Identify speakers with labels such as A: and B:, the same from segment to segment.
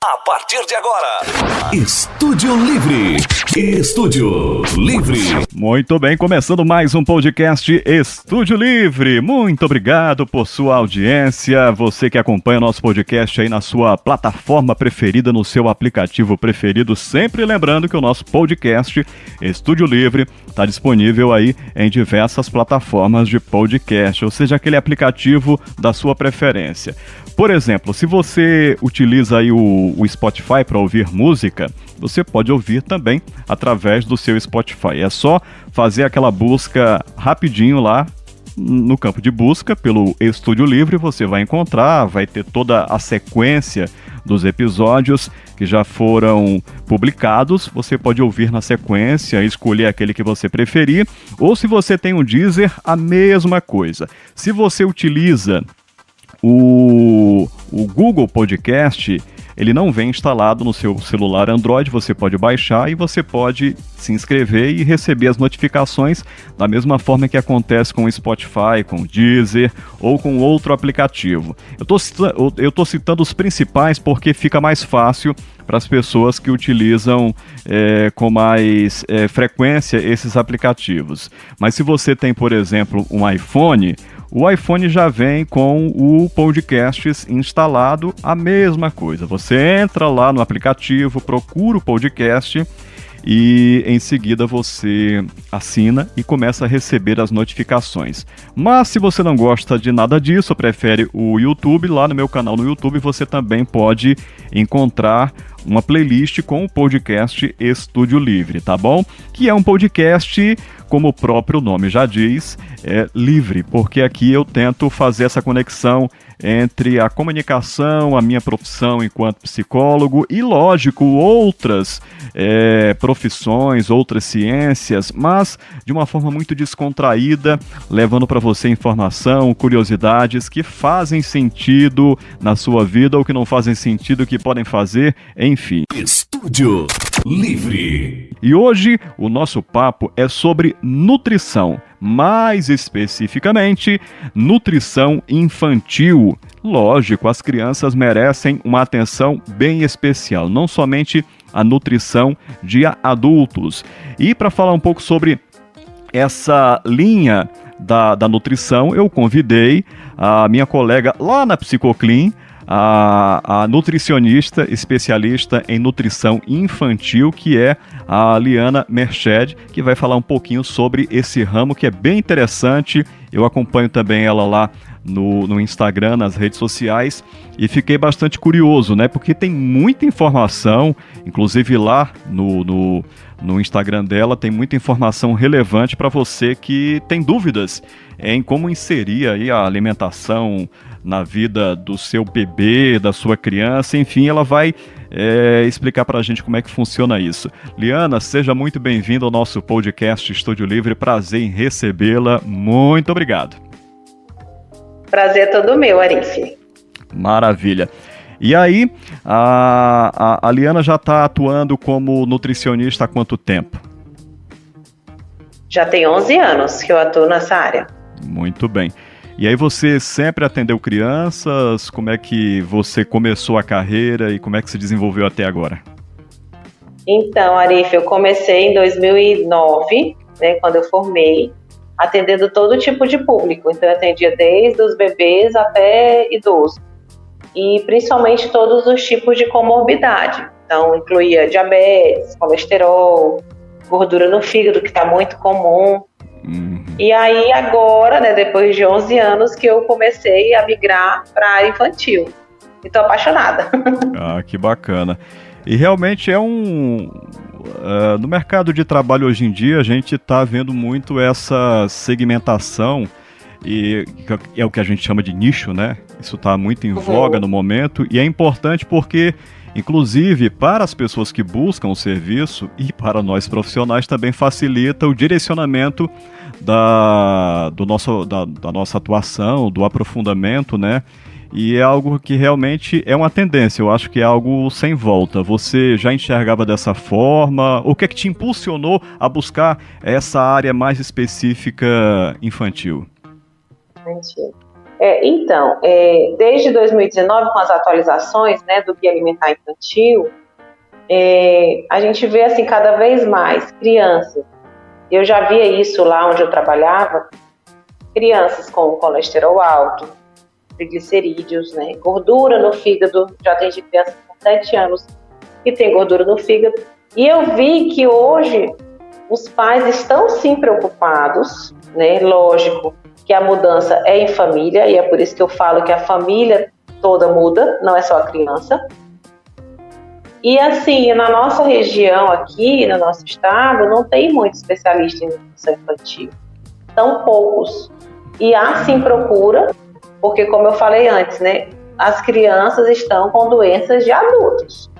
A: A partir de agora, Estúdio Livre. Estúdio Livre.
B: Muito bem, começando mais um podcast Estúdio Livre. Muito obrigado por sua audiência. Você que acompanha o nosso podcast aí na sua plataforma preferida, no seu aplicativo preferido. Sempre lembrando que o nosso podcast Estúdio Livre está disponível aí em diversas plataformas de podcast, ou seja, aquele aplicativo da sua preferência. Por exemplo, se você utiliza aí o Spotify para ouvir música, você pode ouvir também através do seu Spotify. É só fazer aquela busca rapidinho lá no campo de busca pelo Estúdio Livre, você vai encontrar, vai ter toda a sequência dos episódios que já foram publicados. Você pode ouvir na sequência, escolher aquele que você preferir, ou se você tem um Deezer, a mesma coisa. Se você utiliza o Google Podcast, ele não vem instalado no seu celular Android, você pode baixar e você pode se inscrever e receber as notificações da mesma forma que acontece com o Spotify, com o Deezer ou com outro aplicativo. Eu tô citando os principais porque fica mais fácil para as pessoas que utilizam com mais frequência esses aplicativos. Mas se você tem, por exemplo, um iPhone, o iPhone já vem com o Podcasts instalado, a mesma coisa. Você entra lá no aplicativo, procura o podcast e em seguida você assina e começa a receber as notificações. Mas se você não gosta de nada disso, prefere o YouTube, lá no meu canal no YouTube você também pode encontrar uma playlist com o podcast Estúdio Livre, tá bom? Que é um podcast, como o próprio nome já diz, é livre, porque aqui eu tento fazer essa conexão entre a comunicação, a minha profissão enquanto psicólogo e, lógico, outras profissões, outras ciências, mas de uma forma muito descontraída, levando para você informação, curiosidades que fazem sentido na sua vida ou que não fazem sentido, que podem fazer, enfim.
A: Estúdio Livre.
B: E hoje o nosso papo é sobre nutrição, mais especificamente nutrição infantil. Lógico, as crianças merecem uma atenção bem especial, não somente a nutrição de adultos. E para falar um pouco sobre essa linha da nutrição, eu convidei a minha colega lá na Psicoclin, a nutricionista especialista em nutrição infantil, que é a Liana Merched, que vai falar um pouquinho sobre esse ramo que é bem interessante. Eu acompanho também ela lá no Instagram, nas redes sociais, e fiquei bastante curioso, né? Porque tem muita informação, inclusive lá no Instagram dela tem muita informação relevante para você que tem dúvidas em como inserir aí a alimentação na vida do seu bebê, da sua criança, enfim, ela vai explicar para a gente como é que funciona isso. Liana, seja muito bem-vinda ao nosso podcast Estúdio Livre, prazer em recebê-la, muito obrigado.
C: Prazer é todo meu, Arif.
B: Maravilha. E aí, a Liana já está atuando como nutricionista há quanto tempo?
C: Já tem 11 anos que eu atuo nessa área.
B: Muito bem. E aí você sempre atendeu crianças? Como é que você começou a carreira e como é que se desenvolveu até agora?
C: Então, Arif, eu comecei em 2009, né, quando eu formei, atendendo todo tipo de público. Então, eu atendia desde os bebês até idosos. E principalmente todos os tipos de comorbidade. Então, incluía diabetes, colesterol, gordura no fígado, que está muito comum. E aí agora, né, depois de 11 anos, que eu comecei a migrar para a área infantil. E tô apaixonada.
B: Ah, que bacana. E realmente é no mercado de trabalho hoje em dia, a gente está vendo muito essa segmentação, e é o que a gente chama de nicho, né? Isso está muito em voga no momento, e é importante porque, inclusive, para as pessoas que buscam o serviço e para nós profissionais também facilita o direcionamento da nossa atuação, do aprofundamento, né? E é algo que realmente é uma tendência, eu acho que é algo sem volta. Você já enxergava dessa forma? O que é que te impulsionou a buscar essa área mais específica infantil?
C: Então, desde 2019, com as atualizações, né, do Guia Alimentar Infantil, a gente vê assim cada vez mais crianças. Eu já via isso lá onde eu trabalhava, crianças com colesterol alto, triglicerídeos, né, gordura no fígado. Já atendi crianças com 7 anos que tem gordura no fígado. E eu vi que hoje os pais estão sim preocupados, né? Lógico que a mudança é em família, e é por isso que eu falo que a família toda muda, não é só a criança. E assim, na nossa região aqui, no nosso estado, não tem muito especialista em nutrição infantil. São poucos. E há sim procura, porque como eu falei antes, né? As crianças estão com doenças de adultos.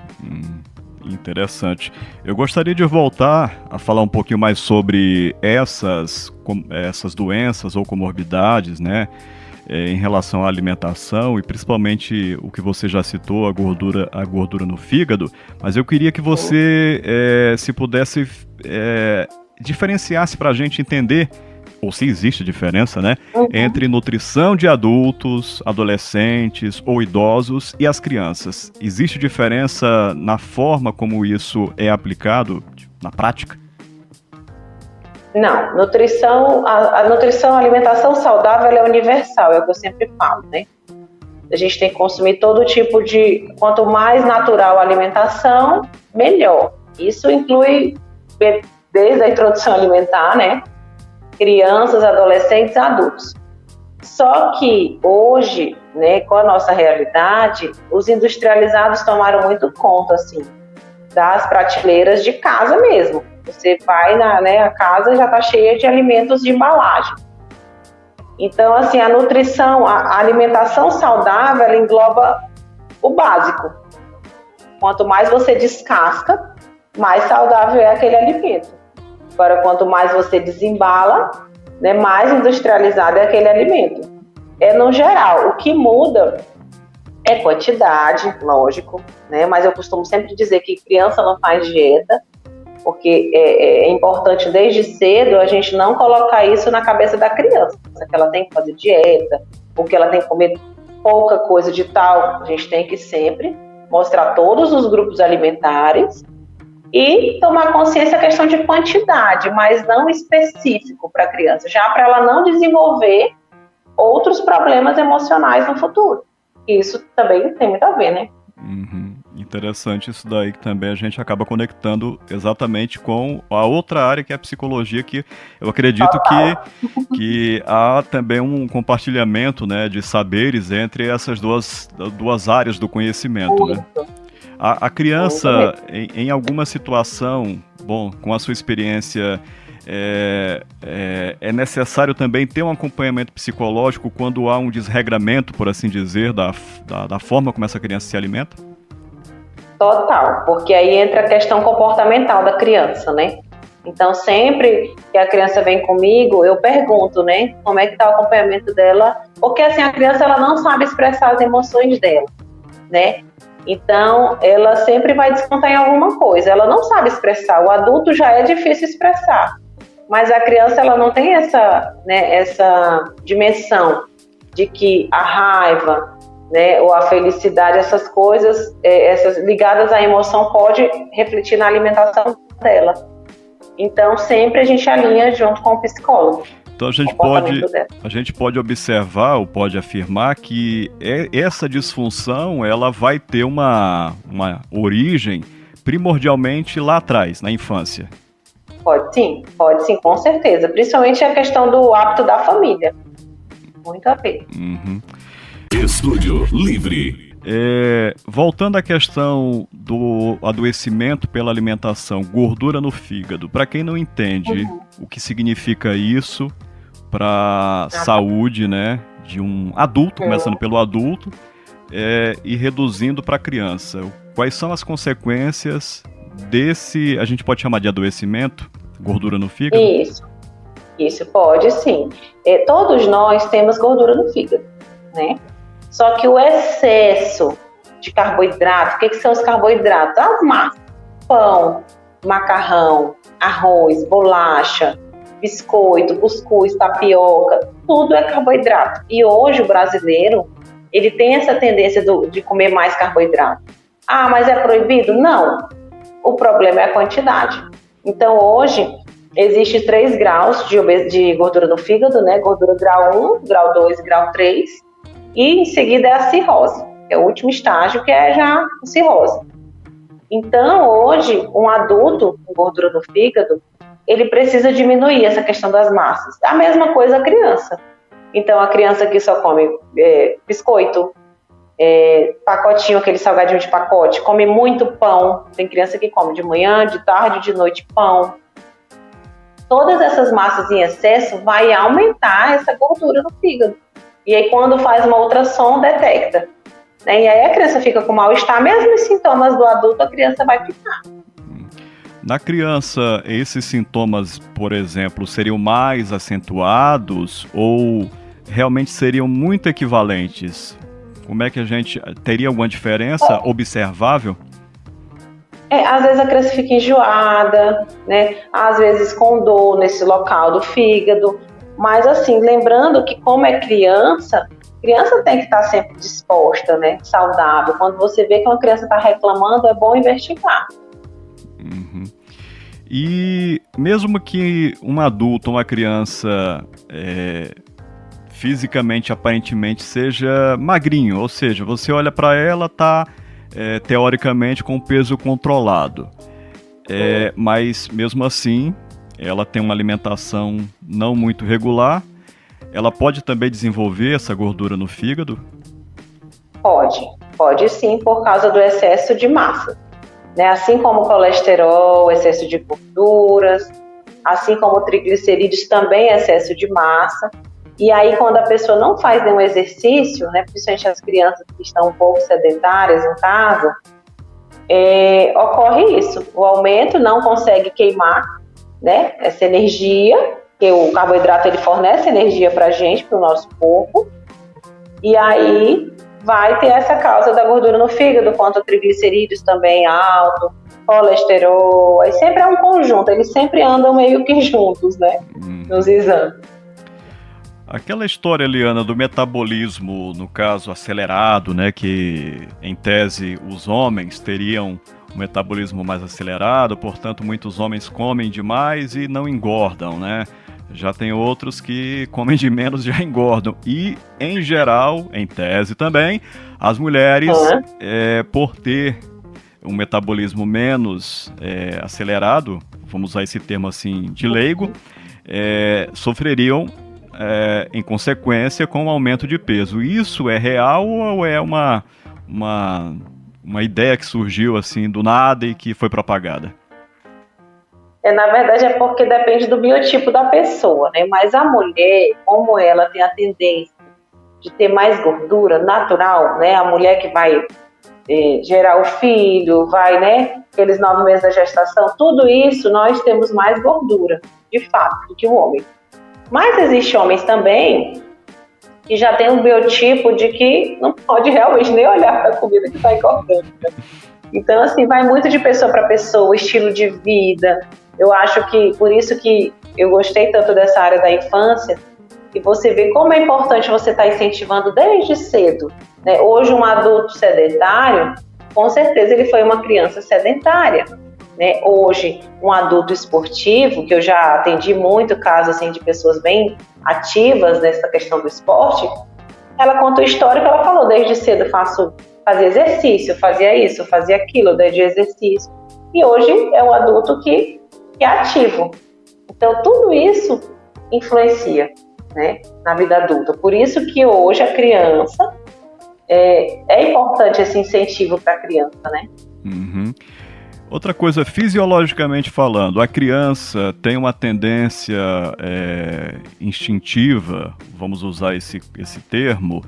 B: Interessante. Eu gostaria de voltar a falar um pouquinho mais sobre essas doenças ou comorbidades, né, em relação à alimentação e principalmente o que você já citou, a gordura no fígado, mas eu queria que você, se pudesse, diferenciasse para a gente entender, ou se existe diferença, né, entre nutrição de adultos, adolescentes ou idosos e as crianças. Existe diferença na forma como isso é aplicado na prática?
C: Não, a nutrição, a alimentação saudável é universal, é o que eu sempre falo, né? A gente tem que consumir todo tipo quanto mais natural a alimentação, melhor. Isso inclui desde a introdução alimentar, né? Crianças, adolescentes, adultos. Só que hoje, né, com a nossa realidade, os industrializados tomaram muito conta, assim, das prateleiras de casa mesmo. Você vai a casa já está cheia de alimentos de embalagem. Então, assim, a nutrição, a alimentação saudável, ela engloba o básico. Quanto mais você descasca, mais saudável é aquele alimento. Agora, quanto mais você desembala, né, mais industrializado é aquele alimento. No geral, o que muda é quantidade, lógico, né, mas eu costumo sempre dizer que criança não faz dieta, porque é importante desde cedo a gente não colocar isso na cabeça da criança, que ela tem que fazer dieta, ou que ela tem que comer pouca coisa de tal. A gente tem que sempre mostrar todos os grupos alimentares e tomar consciência da questão de quantidade, mas não específico para a criança, já para ela não desenvolver outros problemas emocionais no futuro. Isso também tem muito a ver, né?
B: Interessante isso daí, que também a gente acaba conectando exatamente com a outra área, que é a psicologia, que eu acredito que há também um compartilhamento, né, de saberes entre essas duas áreas do conhecimento, né? A criança, em alguma situação, bom, com a sua experiência, é necessário também ter um acompanhamento psicológico quando há um desregramento, por assim dizer, da forma como essa criança se alimenta?
C: Total, porque aí entra a questão comportamental da criança, né? Então, sempre que a criança vem comigo, eu pergunto, né, como é que está o acompanhamento dela, porque assim, a criança ela não sabe expressar as emoções dela, né? Então, ela sempre vai descontar em alguma coisa, ela não sabe expressar. O adulto já é difícil expressar, mas a criança ela não tem essa dimensão de que a raiva, né, ou a felicidade, essas coisas, essas ligadas à emoção, pode refletir na alimentação dela. Então, sempre a gente alinha junto com o psicólogo.
B: Então a gente pode observar ou pode afirmar que essa disfunção ela vai ter uma origem primordialmente lá atrás, na infância.
C: Pode sim, com certeza. Principalmente a questão do hábito da família. Muito a ver.
A: Estúdio Livre.
B: Voltando à questão do adoecimento pela alimentação, gordura no fígado. Para quem não entende o que significa isso para a saúde, né, de um adulto, começando pelo adulto, e reduzindo para a criança. Quais são as consequências desse, a gente pode chamar de adoecimento, gordura no fígado?
C: Isso pode sim. Todos nós temos gordura no fígado, né? Só que o excesso de carboidrato, o que são os carboidratos? As massas, pão, macarrão, arroz, bolacha, biscoito, cuscuz, tapioca, tudo é carboidrato. E hoje o brasileiro, ele tem essa tendência de comer mais carboidrato. Ah, mas é proibido? Não. O problema é a quantidade. Então hoje existe 3 graus de gordura no fígado, né? Gordura grau 1, grau 2 e grau 3. E em seguida é a cirrose, que é o último estágio, que é já a cirrose. Então hoje, um adulto com gordura no fígado, ele precisa diminuir essa questão das massas. A mesma coisa a criança. Então, a criança que só come biscoito, pacotinho, aquele salgadinho de pacote, come muito pão. Tem criança que come de manhã, de tarde, de noite pão. Todas essas massas em excesso vai aumentar essa gordura no fígado. E aí, quando faz uma ultrassom, detecta. Né? E aí a criança fica com mal-estar. Mesmo os sintomas do adulto, a criança vai ficar.
B: Na criança, esses sintomas, por exemplo, seriam mais acentuados ou realmente seriam muito equivalentes? Como é que a gente teria alguma diferença observável?
C: Às vezes a criança fica enjoada, né? Às vezes com dor nesse local do fígado. Mas assim, lembrando que como é criança tem que estar sempre disposta, né? Saudável. Quando você vê que uma criança está reclamando, é bom investigar.
B: Uhum. E mesmo que um adulto, uma criança fisicamente, aparentemente, seja magrinho, ou seja, você olha para ela, tá teoricamente com peso controlado, mas mesmo assim, ela tem uma alimentação não muito regular, ela pode também desenvolver essa gordura no fígado?
C: Pode sim, por causa do excesso de massa. Né? Assim como o colesterol, excesso de gorduras, assim como o triglicerídeos, também é excesso de massa. E aí, quando a pessoa não faz nenhum exercício, né, principalmente as crianças que estão um pouco sedentárias em casa, ocorre isso. O aumento não consegue queimar, né, essa energia, que o carboidrato ele fornece energia para a gente, para o nosso corpo. E aí vai ter essa causa da gordura no fígado, quanto a triglicerídeos também alto, colesterol, aí sempre é um conjunto, eles sempre andam meio que juntos, né, nos exames.
B: Aquela história, Eliana, do metabolismo, no caso, acelerado, né, que em tese os homens teriam um metabolismo mais acelerado, portanto muitos homens comem demais e não engordam, né? Já tem outros que comem de menos e já engordam. E, em geral, em tese também, as mulheres, por ter um metabolismo menos acelerado, vamos usar esse termo assim de leigo, sofreriam, em consequência, com o aumento de peso. Isso é real ou é uma ideia que surgiu assim do nada e que foi propagada?
C: Na verdade é porque depende do biotipo da pessoa, né? Mas a mulher, como ela tem a tendência de ter mais gordura natural, né? A mulher que vai gerar o filho, vai, né? Aqueles 9 meses da gestação, tudo isso nós temos mais gordura, de fato, do que o homem. Mas existem homens também que já tem um biotipo de que não pode realmente nem olhar para a comida que está engordando. Né? Então, assim, vai muito de pessoa para pessoa, estilo de vida. Eu acho que, por isso que eu gostei tanto dessa área da infância, e você vê como é importante você estar incentivando desde cedo. Né? Hoje, um adulto sedentário, com certeza ele foi uma criança sedentária. Né? Hoje, um adulto esportivo, que eu já atendi muito casos assim, de pessoas bem ativas nessa questão do esporte, ela conta o histórico, ela falou, desde cedo fazia exercício, fazia isso, fazia aquilo, desde exercício. E hoje é um adulto que é ativo. Então, tudo isso influencia, né, na vida adulta. Por isso que hoje a criança, é importante esse incentivo para a criança, né?
B: Uhum. Outra coisa, fisiologicamente falando, a criança tem uma tendência instintiva, vamos usar esse termo,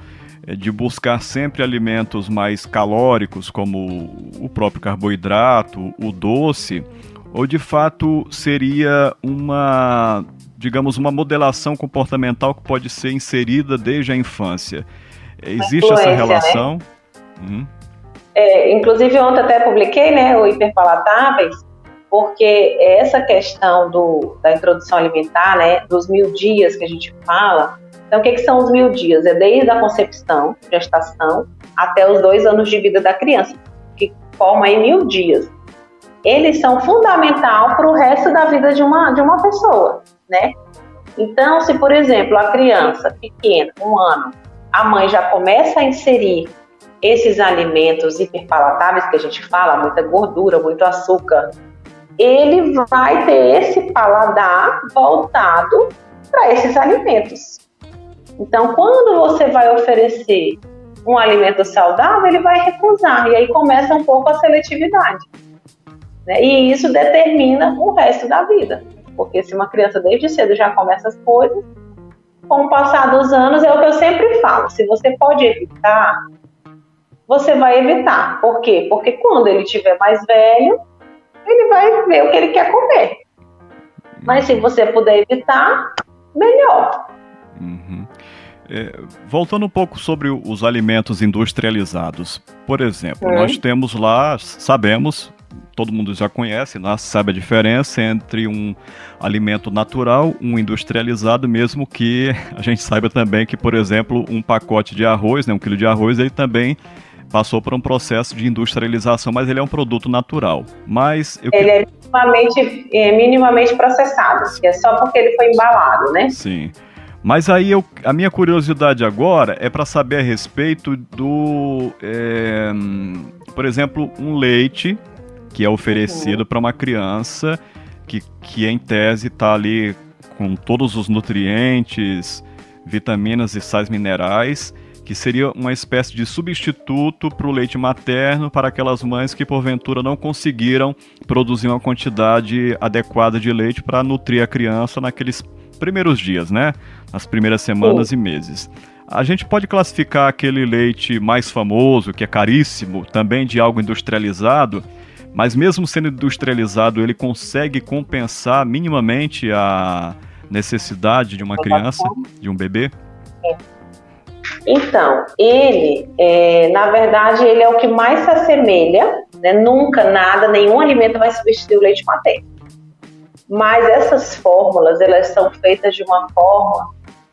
B: de buscar sempre alimentos mais calóricos, como o próprio carboidrato, o doce, ou de fato seria uma modelação comportamental que pode ser inserida desde a infância? Existe essa relação? Né?
C: Inclusive ontem até publiquei, né, o Hiperpalatáveis, porque essa questão da introdução alimentar, né, dos 1000 dias que a gente fala. Então, o que são os 1000 dias? É desde a concepção, gestação, até os 2 anos de vida da criança, que forma aí 1000 dias. Eles são fundamental para o resto da vida de uma pessoa, né? Então, se, por exemplo, a criança pequena, 1 ano, a mãe já começa a inserir esses alimentos hiperpalatáveis que a gente fala, muita gordura, muito açúcar, ele vai ter esse paladar voltado para esses alimentos. Então, quando você vai oferecer um alimento saudável, ele vai recusar, e aí começa um pouco a seletividade, né? E isso determina o resto da vida, porque se uma criança desde cedo já começa as coisas, com o passar dos anos, é o que eu sempre falo, se você pode evitar, você vai evitar. Por quê? Porque quando ele estiver mais velho, ele vai ver o que ele quer comer. Mas se você puder evitar, melhor.
B: Uhum. Voltando um pouco sobre os alimentos industrializados. Por exemplo, nós temos lá, sabemos, todo mundo já conhece, né, sabe a diferença entre um alimento natural, um industrializado, mesmo que a gente saiba também que, por exemplo, um pacote de arroz, né, 1 quilo de arroz, ele também passou por um processo de industrialização, mas ele é um produto natural. Mas
C: ele é minimamente processado, que é só porque ele foi embalado, né?
B: Sim. Mas aí a minha curiosidade agora é para saber a respeito do, por exemplo, um leite que é oferecido para uma criança que em tese está ali com todos os nutrientes, vitaminas e sais minerais, que seria uma espécie de substituto para o leite materno para aquelas mães que porventura não conseguiram produzir uma quantidade adequada de leite para nutrir a criança naqueles primeiros dias, né? Nas primeiras semanas e meses. A gente pode classificar aquele leite mais famoso, que é caríssimo, também de algo industrializado, mas mesmo sendo industrializado, ele consegue compensar minimamente a necessidade de uma criança, de um bebê?
C: Então, ele, na verdade, ele é o que mais se assemelha, né? Nunca, nenhum alimento vai substituir o leite materno. Mas essas fórmulas, elas são feitas de uma forma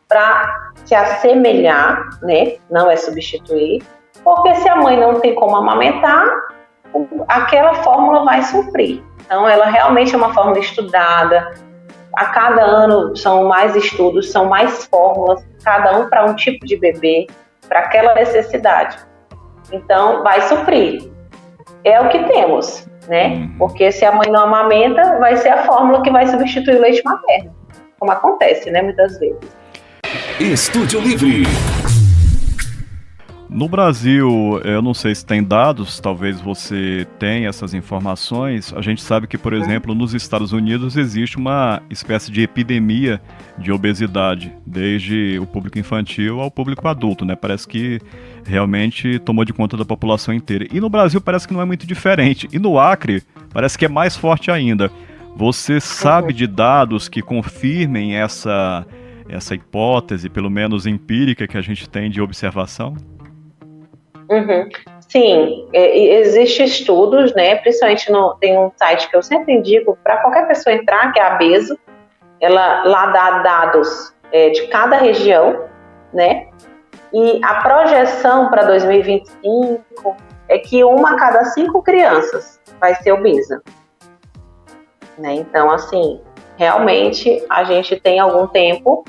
C: para se assemelhar, né? Não é substituir, porque se a mãe não tem como amamentar, aquela fórmula vai suprir. Então, ela realmente é uma fórmula estudada. A cada ano são mais estudos, são mais fórmulas, cada um para um tipo de bebê, para aquela necessidade. Então, vai suprir. É o que temos, né? Porque se a mãe não amamenta, vai ser a fórmula que vai substituir o leite materno, como acontece, né, muitas vezes.
A: Estúdio Livre.
B: No Brasil, eu não sei se tem dados, talvez você tenha essas informações. A gente sabe que, por exemplo, nos Estados Unidos existe uma espécie de epidemia de obesidade, desde o público infantil ao público adulto, né? Parece que realmente tomou de conta da população inteira. E no Brasil parece que não é muito diferente. E no Acre parece que é mais forte ainda. Você sabe de dados que confirmem essa hipótese, pelo menos empírica, que a gente tem de observação?
C: Sim, existem estudos, né? Principalmente tem um site que eu sempre indico para qualquer pessoa entrar, que é a Beso. Ela lá dá dados de cada região, né? E a projeção para 2025 é que 1 a cada 5 crianças vai ser obesa, né? Então, assim, realmente a gente tem algum tempo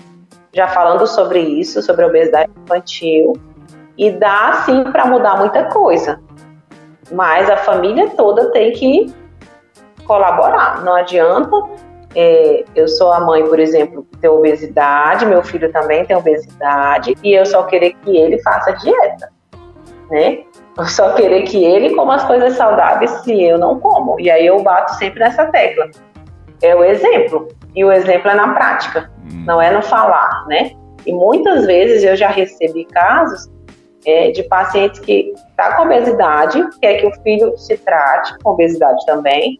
C: já falando sobre isso, sobre a obesidade infantil. E dá, sim, para mudar muita coisa. Mas a família toda tem que colaborar. Não adianta, eu sou a mãe, por exemplo, que tem obesidade, meu filho também tem obesidade, e eu só querer que ele faça dieta, né? Eu só querer que ele coma as coisas saudáveis se eu não como. E aí eu bato sempre nessa tecla. É o exemplo. E o exemplo é na prática, não é no falar, né? E muitas vezes eu já recebi casos de pacientes que estão com obesidade, quer que o filho se trate com obesidade também,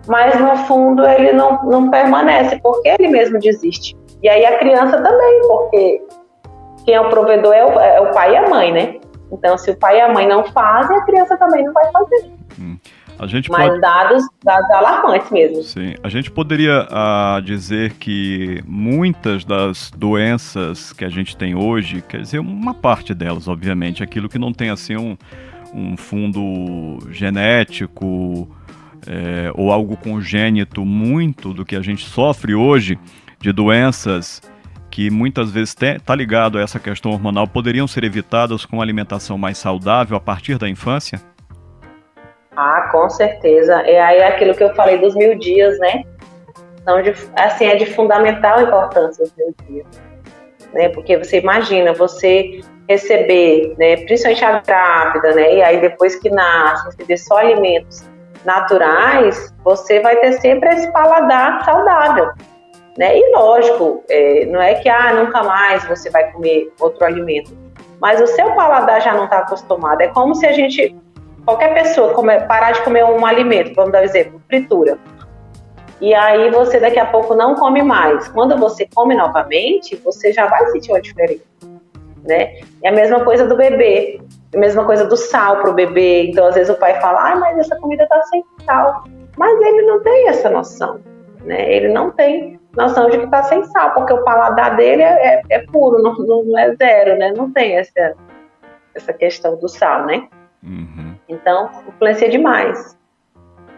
C: mas no fundo ele não permanece, porque ele mesmo desiste. E aí a criança também, porque quem é o provedor é o pai e a mãe, né? Então, se o pai e a mãe não fazem, a criança também não vai fazer. Mas dados alarmantes mesmo.
B: Sim, a gente poderia dizer que muitas das doenças que a gente tem hoje, quer dizer, uma parte delas, obviamente, aquilo que não tem assim um fundo genético ou algo congênito, muito do que a gente sofre hoje de doenças que muitas vezes está ligado a essa questão hormonal, poderiam ser evitadas com uma alimentação mais saudável a partir da infância?
C: Ah, com certeza. Aí aquilo que eu falei dos 1000 dias, né? Então, assim, é de fundamental importância os 1000 dias. Né? Porque você imagina, você receber, né, principalmente a grávida, né? E aí depois que nasce, receber só alimentos naturais, você vai ter sempre esse paladar saudável. Né? E lógico, não é que nunca mais você vai comer outro alimento, mas o seu paladar já não está acostumado. É como se qualquer pessoa parar de comer um alimento, vamos dar um exemplo, fritura, e aí você daqui a pouco não come mais. Quando você come novamente, você já vai sentir uma diferença, né? É a mesma coisa do bebê, a mesma coisa do sal para o bebê. Então às vezes o pai fala, mas essa comida está sem sal, mas ele não tem essa noção, né? Ele não tem noção de que está sem sal, porque o paladar dele é puro, não é zero, né? Não tem essa questão do sal, né?
B: Uhum.
C: Então, influencia demais.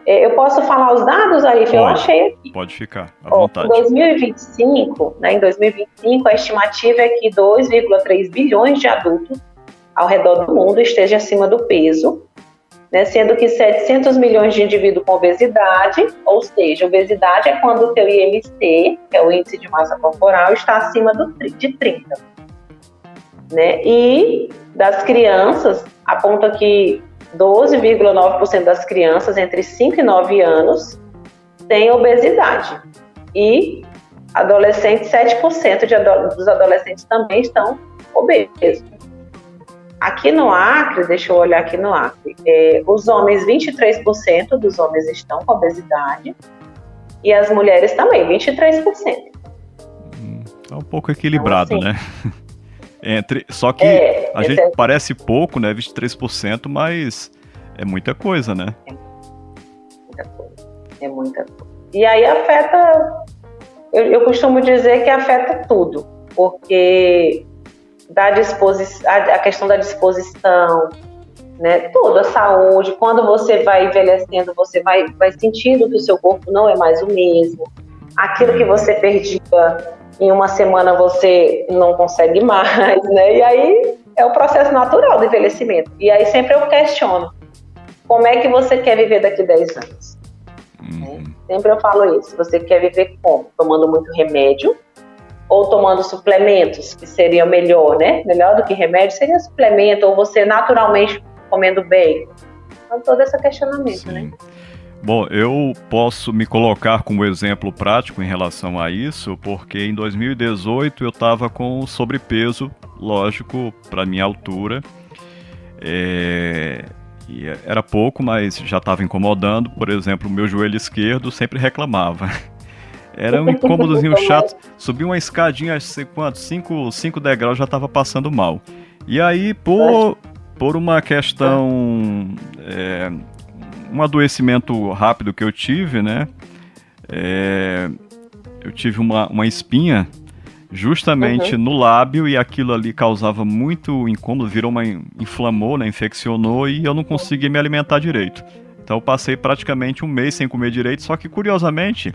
C: Eu posso falar os dados aí que eu achei aqui.
B: Pode ficar, à vontade.
C: Em 2025, né, a estimativa é que 2,3 bilhões de adultos ao redor do mundo estejam acima do peso, né, sendo que 700 milhões de indivíduos com obesidade, ou seja, obesidade é quando o teu IMC, que é o índice de massa corporal, está acima de 30. Né? E das crianças, aponta que 12,9% das crianças entre 5 e 9 anos têm obesidade. E adolescentes, 7% dos adolescentes também estão obesos. Aqui no Acre, deixa eu olhar aqui no Acre, os homens, 23% dos homens estão com obesidade e as mulheres também, 23%.
B: É um pouco equilibrado, então, assim, né? Só que a gente parece pouco, né? 23%, mas é muita coisa, né?
C: É muita coisa. E aí afeta, eu costumo dizer que afeta tudo, porque a questão da disposição, né? Toda a saúde, quando você vai envelhecendo, você vai sentindo que o seu corpo não é mais o mesmo. Aquilo que você perdia em uma semana você não consegue mais, né? E aí é o processo natural do envelhecimento. E aí sempre eu questiono, como é que você quer viver daqui a 10 anos? Sempre eu falo isso, você quer viver como? Tomando muito remédio ou tomando suplementos, que seria melhor, né? Melhor do que remédio seria suplemento, ou você naturalmente comendo bem. Então todo esse questionamento,
B: Sim.
C: né?
B: Bom, eu posso me colocar como exemplo prático em relação a isso, porque em 2018 eu estava com sobrepeso, lógico, para minha altura. E era pouco, mas já estava incomodando. Por exemplo, o meu joelho esquerdo sempre reclamava. Era um incômodozinho chato. Subir uma escadinha, sei quanto, 5 degraus, já estava passando mal. E aí, por uma questão... um adoecimento rápido que eu tive, né? Eu tive uma espinha justamente no lábio e aquilo ali causava muito incômodo, inflamou, né? Infeccionou e eu não conseguia me alimentar direito. Então eu passei praticamente um mês sem comer direito, só que curiosamente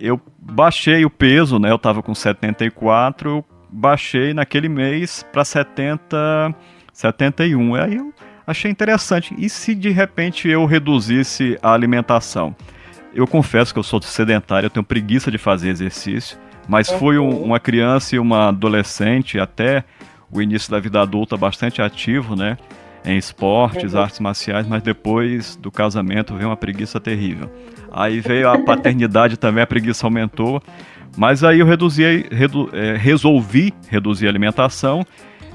B: eu baixei o peso, né? Eu estava com 74, eu baixei naquele mês para 71. Aí eu achei interessante. E se de repente eu reduzisse a alimentação? Eu confesso que eu sou sedentário, eu tenho preguiça de fazer exercício, mas fui uma criança e uma adolescente até o início da vida adulta bastante ativo, né? Em esportes, artes marciais, mas depois do casamento veio uma preguiça terrível. Aí veio a paternidade também, a preguiça aumentou, mas aí eu resolvi reduzir a alimentação.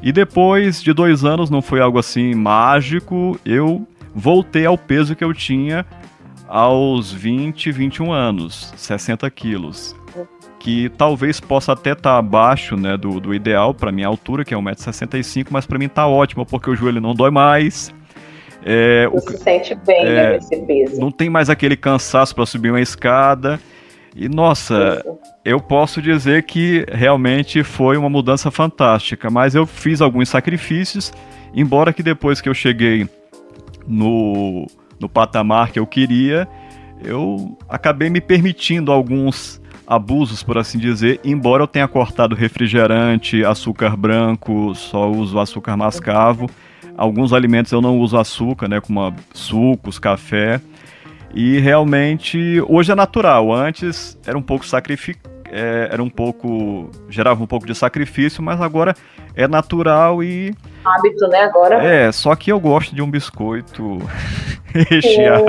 B: E depois de 2 anos, não foi algo assim mágico, eu voltei ao peso que eu tinha aos 20, 21 anos, 60 quilos. Que talvez possa até estar abaixo, né, do ideal para minha altura, que é 1,65 m, mas para mim está ótimo, porque o joelho não dói mais,
C: Se sente bem, né, nesse peso.
B: Não tem mais aquele cansaço para subir uma escada. E, nossa, eu posso dizer que realmente foi uma mudança fantástica, mas eu fiz alguns sacrifícios, embora que depois que eu cheguei no patamar que eu queria, eu acabei me permitindo alguns abusos, por assim dizer, embora eu tenha cortado refrigerante, açúcar branco, só uso açúcar mascavo. Alguns alimentos eu não uso açúcar, né, como sucos, café. E realmente, hoje é natural. Antes era um pouco gerava um pouco de sacrifício, mas agora é natural e...
C: Hábito, né, agora?
B: Só que eu gosto de um biscoito recheado.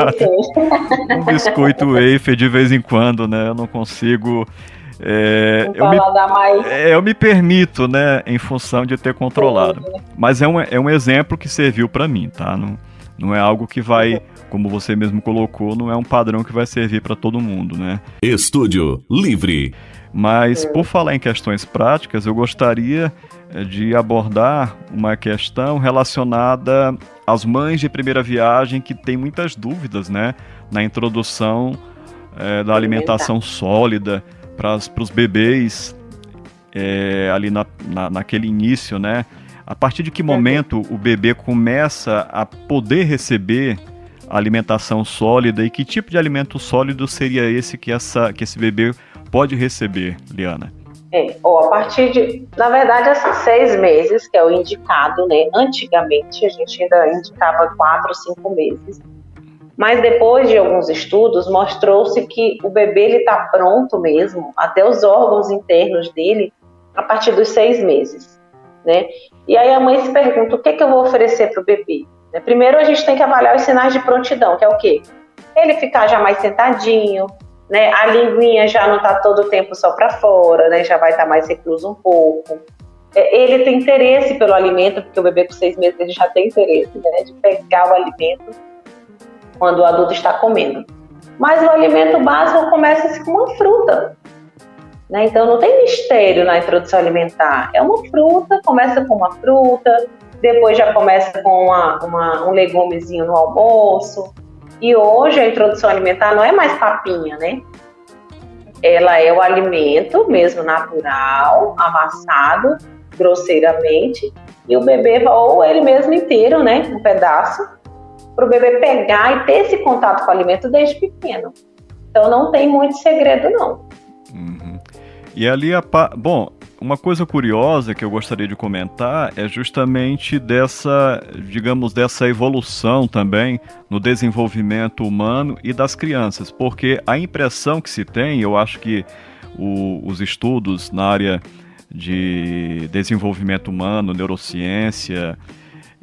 B: Um biscoito wafer de vez em quando, né? Eu não consigo... eu me permito, né, em função de ter controlado. Mas é um exemplo que serviu para mim, tá? Não é algo que vai, como você mesmo colocou, não é um padrão que vai servir para todo mundo, né?
A: Estúdio Livre.
B: Mas, por falar em questões práticas, eu gostaria de abordar uma questão relacionada às mães de primeira viagem que têm muitas dúvidas, né, na introdução da alimentação sólida para os bebês ali naquele início, né? A partir de que momento o bebê começa a poder receber a alimentação sólida e que tipo de alimento sólido seria esse que esse bebê pode receber, Liana?
C: A partir de, na verdade, esses 6 meses, que é o indicado, né? Antigamente a gente ainda indicava 4, 5 meses. Mas depois de alguns estudos, mostrou-se que o bebê está pronto mesmo, até os órgãos internos dele, a partir dos 6 meses. Né? E aí a mãe se pergunta, o que eu vou oferecer para o bebê? Primeiro a gente tem que avaliar os sinais de prontidão, que é o quê? Ele ficar já mais sentadinho, né? A linguinha já não está todo o tempo só para fora, né? Já vai estar mais recluso um pouco. Ele tem interesse pelo alimento, porque o bebê com 6 meses ele já tem interesse, né, de pegar o alimento quando o adulto está comendo. Mas o alimento básico começa com uma fruta. Né? Então não tem mistério na introdução alimentar. É uma fruta, começa com uma fruta, depois já começa com um legumezinho no almoço. E hoje a introdução alimentar não é mais papinha, né? Ela é o alimento mesmo natural, amassado grosseiramente, e o bebê, ou ele mesmo inteiro, né? Um pedaço, para o bebê pegar e ter esse contato com o alimento desde pequeno. Então não tem muito segredo, não.
B: E ali, uma coisa curiosa que eu gostaria de comentar é justamente dessa evolução também no desenvolvimento humano e das crianças, porque a impressão que se tem, eu acho que os estudos na área de desenvolvimento humano, neurociência,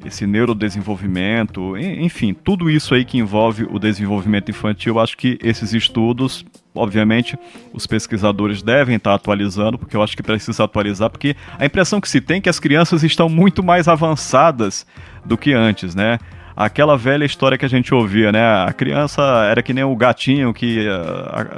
B: esse neurodesenvolvimento, enfim, tudo isso aí que envolve o desenvolvimento infantil, eu acho que esses estudos, obviamente, os pesquisadores devem estar atualizando, porque eu acho que precisa atualizar, porque a impressão que se tem é que as crianças estão muito mais avançadas do que antes, né? Aquela velha história que a gente ouvia, né? A criança era que nem o gatinho que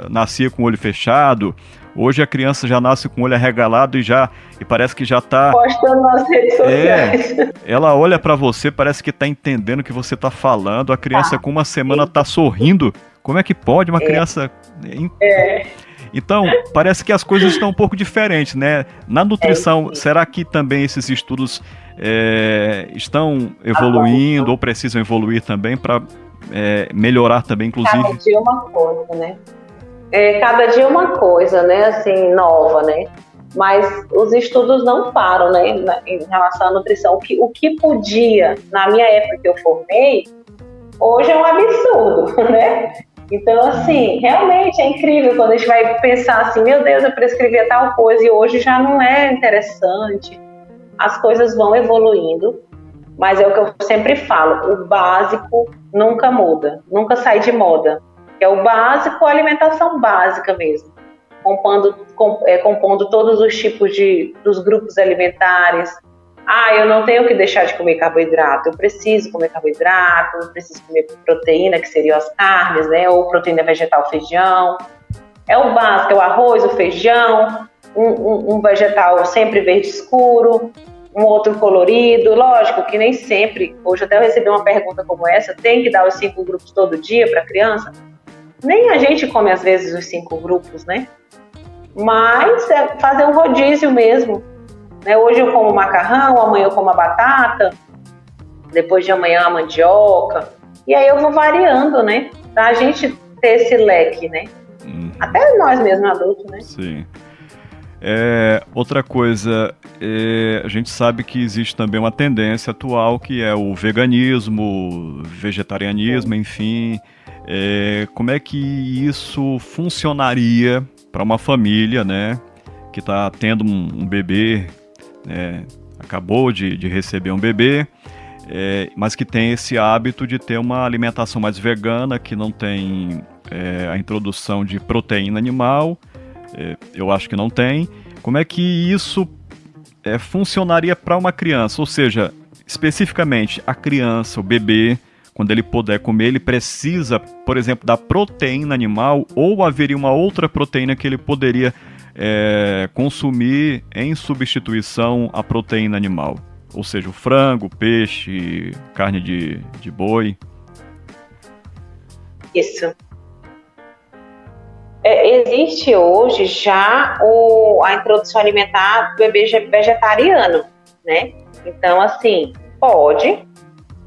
B: nascia com o olho fechado. Hoje a criança já nasce com o olho arregalado e parece que já está...
C: postando nas redes sociais.
B: Ela olha para você, parece que está entendendo o que você está falando. A criança com uma semana está sorrindo. Como é que pode uma criança... Então, parece que as coisas estão um pouco diferentes, né? Na nutrição, será que também esses estudos estão evoluindo ou precisam evoluir também para melhorar também, inclusive?
C: Cada dia uma coisa, né? Cada dia uma coisa, né? Assim, nova, né? Mas os estudos não param, né? Em relação à nutrição. O que podia, na minha época que eu formei, hoje é um absurdo, né? Então, assim, realmente é incrível quando a gente vai pensar assim, meu Deus, eu prescrevia tal coisa e hoje já não é interessante. As coisas vão evoluindo, mas é o que eu sempre falo, o básico nunca muda, nunca sai de moda. É o básico, a alimentação básica mesmo, compondo todos os tipos dos grupos alimentares. Eu não tenho que deixar de comer carboidrato, eu preciso comer carboidrato, eu preciso comer proteína, que seriam as carnes, né? Ou proteína vegetal, feijão. É o básico, é o arroz, o feijão, um vegetal sempre verde escuro. um outro colorido, lógico que nem sempre, hoje até eu recebi uma pergunta como essa, tem que dar os 5 grupos todo dia para a criança? Nem a gente come às vezes os 5 grupos, né? Mas é fazer um rodízio mesmo, né? Hoje eu como macarrão, amanhã eu como a batata, depois de amanhã a mandioca, e aí eu vou variando, né? Pra gente ter esse leque, né? Até nós mesmos adultos, né?
B: Sim. Outra coisa, a gente sabe que existe também uma tendência atual que é o veganismo, vegetarianismo, enfim. Como é que isso funcionaria para uma família, né, que está tendo um bebê, né, acabou de receber um bebê, mas que tem esse hábito de ter uma alimentação mais vegana, que não tem a introdução de proteína animal, eu acho que não tem. Como é que isso funcionaria para uma criança? Ou seja, especificamente a criança, o bebê, quando ele puder comer, ele precisa, por exemplo, da proteína animal, ou haveria uma outra proteína que ele poderia consumir em substituição à proteína animal? Ou seja, o frango, peixe, carne de boi.
C: Isso. Existe hoje já a introdução alimentar do bebê vegetariano, né? Então, assim,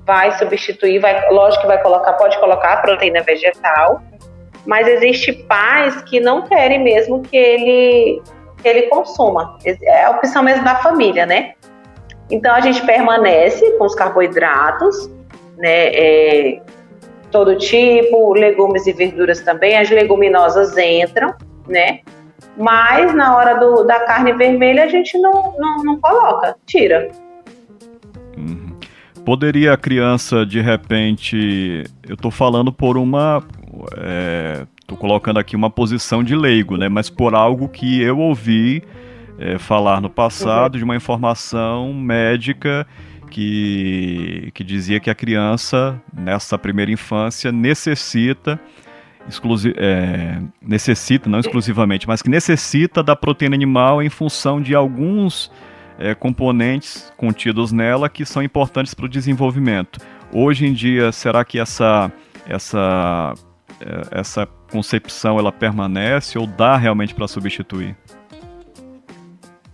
C: vai substituir, lógico que pode colocar a proteína vegetal, mas existe pais que não querem mesmo que ele consuma. É a opção mesmo da família, né? Então, a gente permanece com os carboidratos, né? Todo tipo, legumes e verduras também, as leguminosas entram, né? Mas na hora da carne vermelha a gente não coloca, tira.
B: Poderia a criança, de repente, eu estou falando por estou colocando aqui uma posição de leigo, né? Mas por algo que eu ouvi falar no passado, de uma informação médica que dizia que a criança, nessa primeira infância, necessita, não exclusivamente, mas que necessita da proteína animal em função de alguns componentes contidos nela que são importantes para o desenvolvimento. Hoje em dia, será que essa concepção ela permanece ou dá realmente para substituir?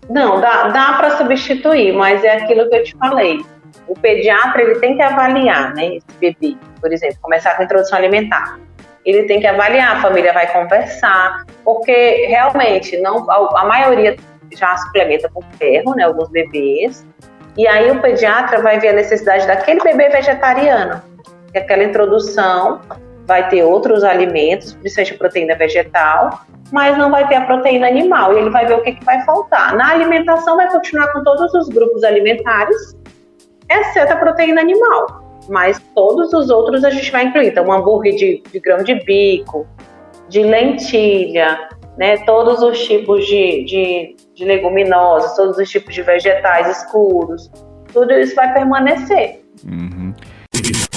C: Não, dá para substituir, mas é aquilo que eu te falei. O pediatra ele tem que avaliar, né, esse bebê, por exemplo, começar com a introdução alimentar. Ele tem que avaliar, a família vai conversar, porque realmente a maioria já suplementa com ferro, né, alguns bebês, e aí o pediatra vai ver a necessidade daquele bebê vegetariano, que aquela introdução vai ter outros alimentos, principalmente a proteína vegetal, mas não vai ter a proteína animal, e ele vai ver o que vai faltar. Na alimentação vai continuar com todos os grupos alimentares, exceto a proteína animal, mas todos os outros a gente vai incluir. Então, um hambúrguer de grão de bico, de lentilha, né, todos os tipos de leguminosas, todos os tipos de vegetais escuros, tudo isso vai permanecer.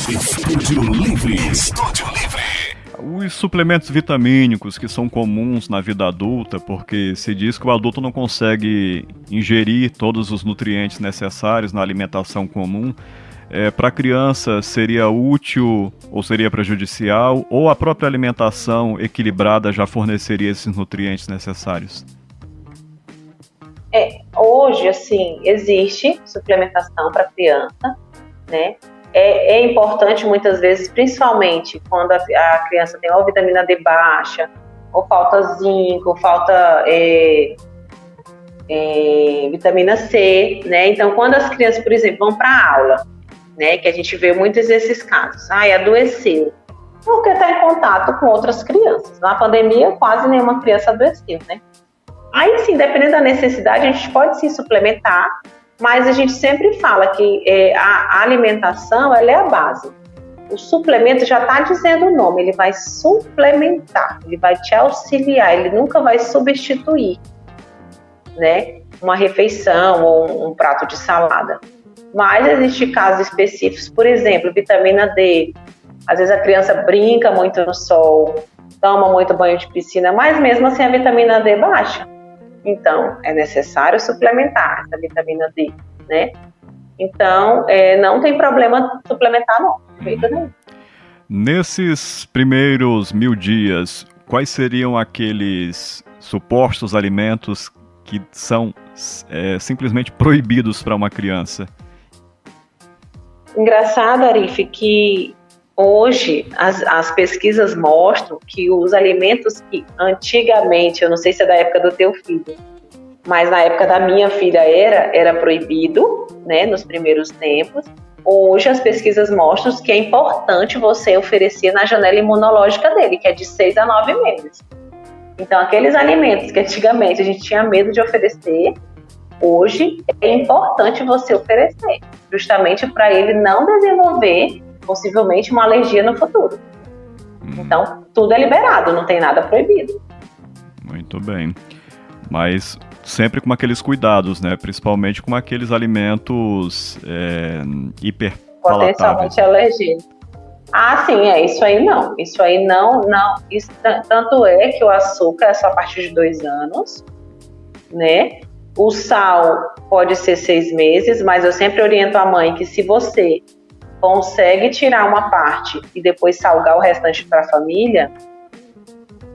A: Estúdio Livre.
B: Os suplementos vitamínicos que são comuns na vida adulta, porque se diz que o adulto não consegue ingerir todos os nutrientes necessários na alimentação comum, para a criança seria útil ou seria prejudicial, ou a própria alimentação equilibrada já forneceria esses nutrientes necessários?
C: Hoje, assim, existe suplementação para criança, né? É importante muitas vezes, principalmente quando a criança tem ou vitamina D baixa, ou falta zinco, ou falta vitamina C, né? Então, quando as crianças, por exemplo, vão para a aula, né, que a gente vê muitos desses casos, adoeceu, porque está em contato com outras crianças. Na pandemia, quase nenhuma criança adoeceu, né? Aí, sim, dependendo da necessidade, a gente pode sim suplementar, mas a gente sempre fala que a alimentação, ela é a base. O suplemento já está dizendo o nome, ele vai suplementar, ele vai te auxiliar, ele nunca vai substituir, né, uma refeição ou um prato de salada. Mas existem casos específicos, por exemplo, vitamina D. Às vezes a criança brinca muito no sol, toma muito banho de piscina, mas mesmo assim a vitamina D baixa. Então, é necessário suplementar essa vitamina D. né? Então, não tem problema suplementar, não. De jeito nenhum.
B: Nesses primeiros 1000 dias, quais seriam aqueles supostos alimentos que são simplesmente proibidos para uma criança?
C: Engraçado, Arif, que hoje as pesquisas mostram que os alimentos que antigamente, eu não sei se é da época do teu filho, mas na época da minha filha era proibido, né, nos primeiros tempos. Hoje as pesquisas mostram que é importante você oferecer na janela imunológica dele, que é de 6 a 9 meses. Então, aqueles alimentos que antigamente a gente tinha medo de oferecer, hoje é importante você oferecer, justamente para ele não desenvolver, possivelmente, uma alergia no futuro. Então, tudo é liberado, não tem nada proibido.
B: Muito bem. Mas sempre com aqueles cuidados, né? Principalmente com aqueles alimentos hiperpalatáveis.
C: Potencialmente alérgicos. Ah, sim, isso aí não. Isso aí não. Isso, tanto é que o açúcar é só a partir de 2 anos, né? O sal pode ser 6 meses, mas eu sempre oriento a mãe que se você consegue tirar uma parte e depois salgar o restante para a família,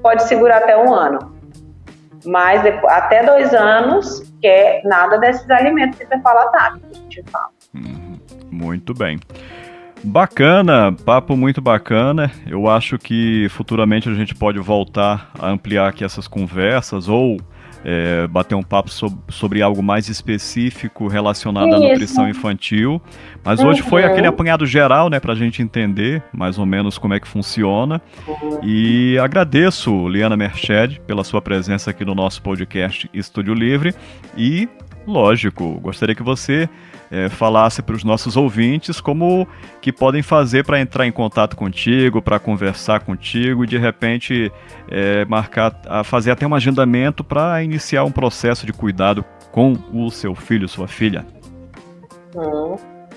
C: pode segurar até 1 ano. Mas até 2 anos, que é nada desses alimentos hiperpalatáveis que a gente fala.
B: Muito bem. Bacana, papo muito bacana. Eu acho que futuramente a gente pode voltar a ampliar aqui essas conversas ou bater um papo sobre algo mais específico relacionado à nutrição infantil. Mas hoje foi aquele apanhado geral, né, para a gente entender mais ou menos como é que funciona. E agradeço, Liana Merched, pela sua presença aqui no nosso podcast Estúdio Livre. E, lógico, gostaria que você falasse para os nossos ouvintes como que podem fazer para entrar em contato contigo, para conversar contigo e de repente fazer até um agendamento para iniciar um processo de cuidado com o seu filho, sua filha.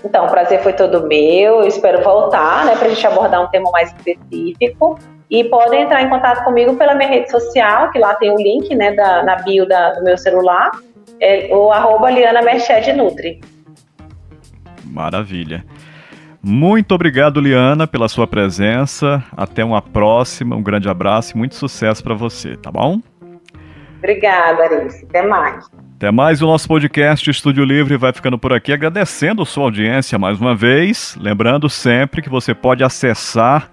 C: Então, o prazer foi todo meu. Eu espero voltar, né, para a gente abordar um tema mais específico. E podem entrar em contato comigo pela minha rede social, que lá tem o link, né, na bio do meu celular, o @Liana Merched Nutri.
B: Maravilha. Muito obrigado, Liana, pela sua presença. Até uma próxima. Um grande abraço e muito sucesso para você, tá bom?
C: Obrigada, Arice. Até mais.
B: Até mais. O nosso podcast Estúdio Livre vai ficando por aqui, agradecendo a sua audiência mais uma vez. Lembrando sempre que você pode acessar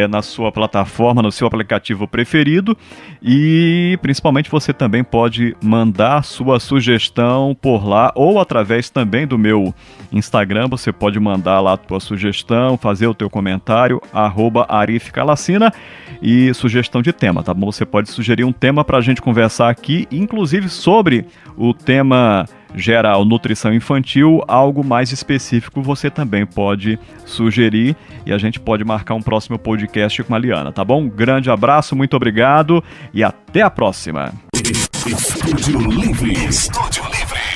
B: na sua plataforma, no seu aplicativo preferido, e principalmente você também pode mandar sua sugestão por lá ou através também do meu Instagram. Você pode mandar lá a tua sugestão, fazer o teu comentário, @ArifCalacina, e sugestão de tema, tá bom? Você pode sugerir um tema para a gente conversar aqui, inclusive sobre o tema geral, nutrição infantil. Algo mais específico você também pode sugerir e a gente pode marcar um próximo podcast com a Liana, tá bom? Um grande abraço, muito obrigado e até a próxima.
A: Estúdio Livre. Estúdio Livre.